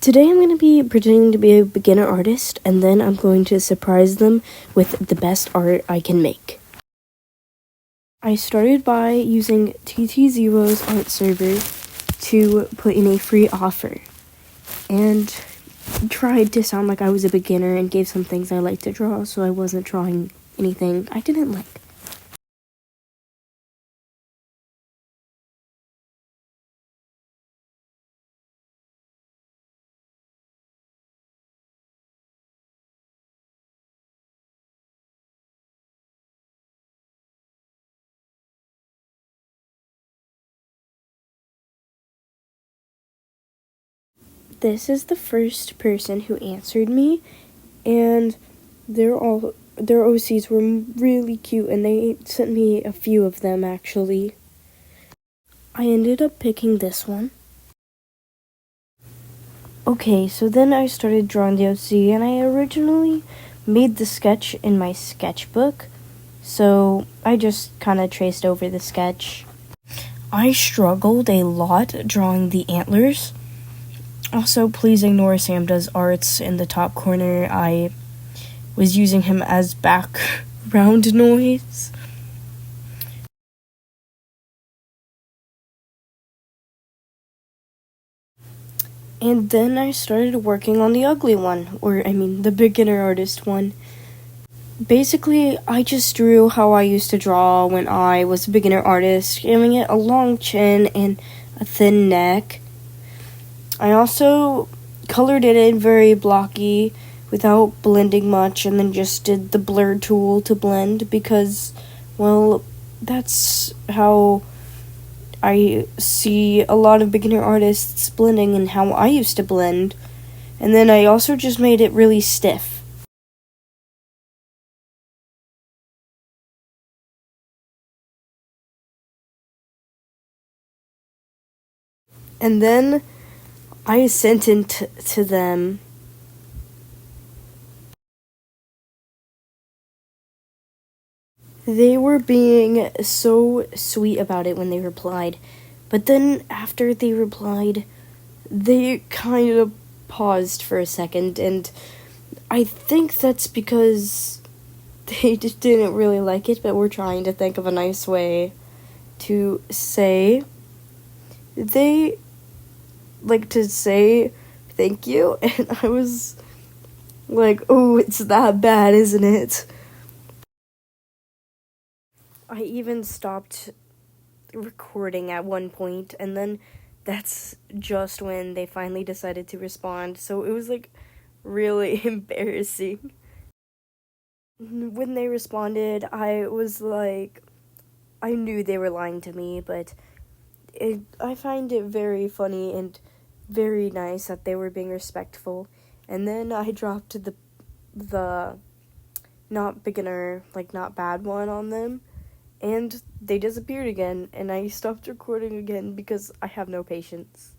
Today I'm going to be pretending to be a beginner artist, and then I'm going to surprise them with the best art I can make. I started by using TT0's art server to put in a free offer, and tried to sound like I was a beginner and gave some things I like to draw, so I wasn't drawing anything I didn't like. This is the first person who answered me, and their OCs were really cute, and they sent me a few of them actually. I ended up picking this one. Okay, so then I started drawing the OC, and I originally made the sketch in my sketchbook, so I just kind of traced over the sketch. I struggled a lot drawing the antlers. Also, please ignore Sam Does Arts in the top corner. I was using him as background noise. And then I started working on the ugly one, the beginner artist one. Basically, I just drew how I used to draw when I was a beginner artist, giving it a long chin and a thin neck. I also colored it in very blocky without blending much, and then just did the blur tool to blend because, well, that's how I see a lot of beginner artists blending and how I used to blend. And then I also just made it really stiff. And then I sent it to them. They were being so sweet about it when they replied. But then after they replied, they kind of paused for a second, and I think that's because they just didn't really like it, but were trying to think of a nice way to say. They like to say thank you, and I was like, oh, it's that bad, isn't it? I even stopped recording at one point, and then that's just when they finally decided to respond, so it was like really embarrassing. When they responded, I was like, I knew they were lying to me, but I find it very funny and very nice that they were being respectful. And then I dropped the not beginner, like not bad one on them, and they disappeared again, and I stopped recording again because I have no patience.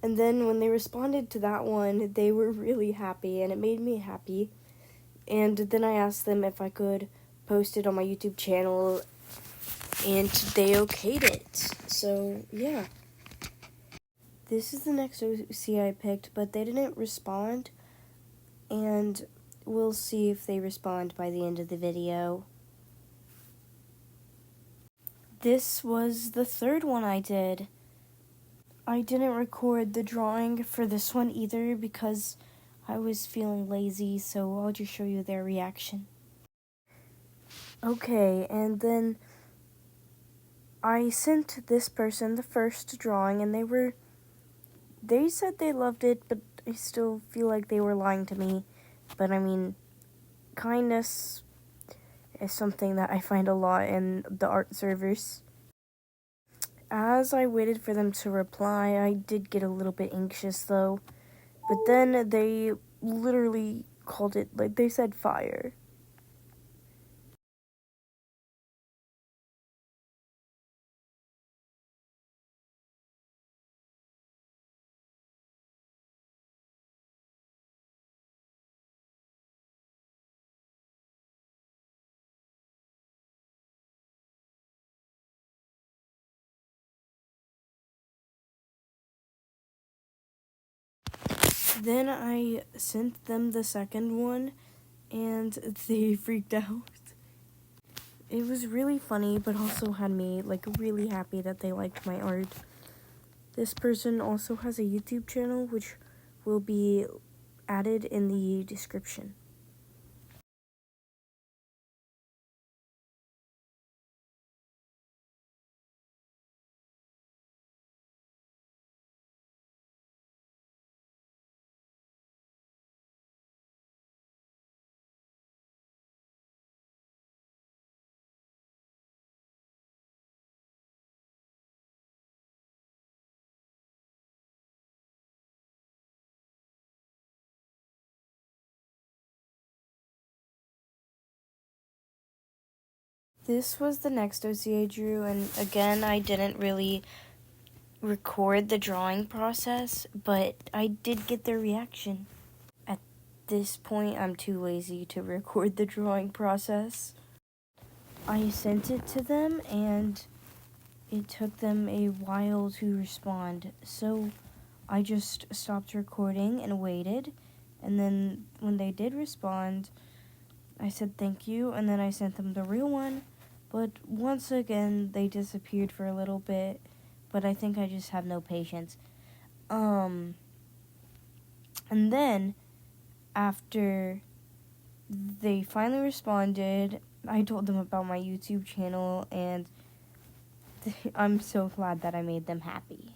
And then when they responded to that one, they were really happy, and it made me happy. And then I asked them if I could post it on my YouTube channel, and they okayed it. So, yeah. This is the next OC I picked, but they didn't respond, and we'll see if they respond by the end of the video. This was the third one I did. I didn't record the drawing for this one either because I was feeling lazy, so I'll just show you their reaction. Okay, and then I sent this person the first drawing, and they said they loved it, but I still feel like they were lying to me. But kindness is something that I find a lot in the art servers. As I waited for them to reply, I did get a little bit anxious though. But then they literally called it, like, they said fire. Then I sent them the second one, and they freaked out. It was really funny, but also had me really happy that they liked my art. This person also has a YouTube channel, which will be added in the description. This was the next OC I drew, and again, I didn't really record the drawing process, but I did get their reaction. At this point, I'm too lazy to record the drawing process. I sent it to them, and it took them a while to respond, so I just stopped recording and waited, and then when they did respond, I said thank you, and then I sent them the real one, but once again, they disappeared for a little bit, but I think I just have no patience. And then, after they finally responded, I told them about my YouTube channel, and I'm so glad that I made them happy.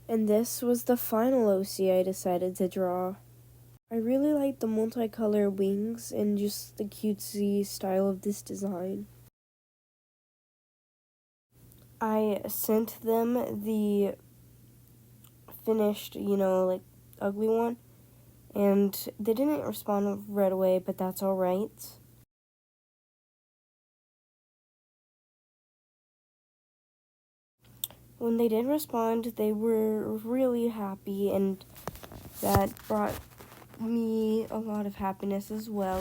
And this was the final OC I decided to draw. I really like the multicolor wings and just the cutesy style of this design. I sent them the finished, ugly one, and they didn't respond right away, but that's alright. When they did respond, they were really happy, and that brought me a lot of happiness as well.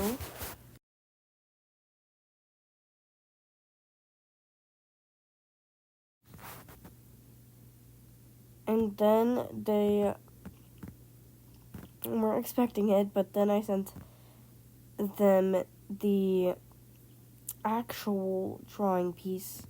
And then they weren't expecting it, but then I sent them the actual drawing piece.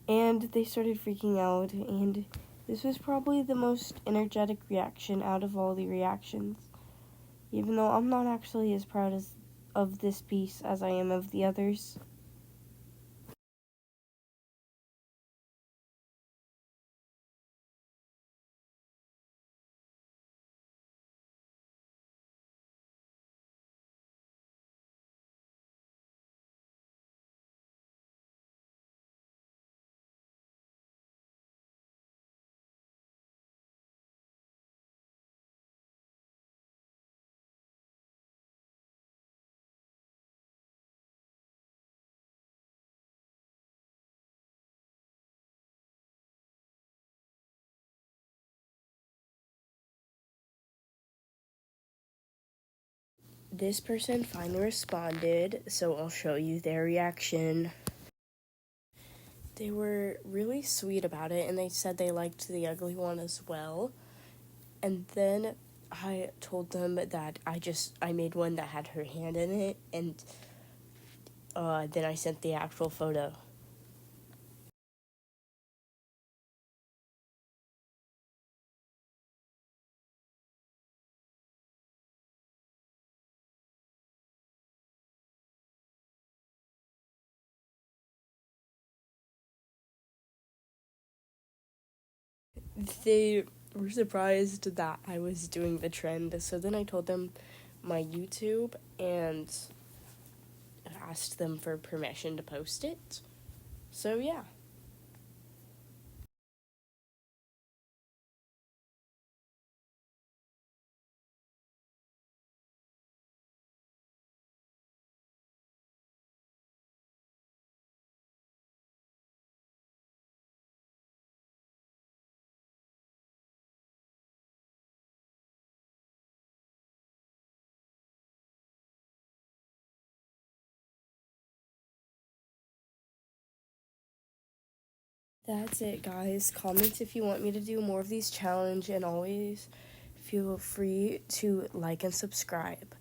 And they started freaking out, and this was probably the most energetic reaction out of all the reactions, even though I'm not actually as proud of this piece as I am of the others. This person finally responded, so I'll show you their reaction. They were really sweet about it, and they said they liked the ugly one as well. And then I told them that I made one that had her hand in it, and then I sent the actual photo. they were surprised that I was doing the trend. So then I told them my YouTube and asked them for permission to post it. So yeah. That's it, guys. Comment if you want me to do more of these challenge, and always feel free to like and subscribe.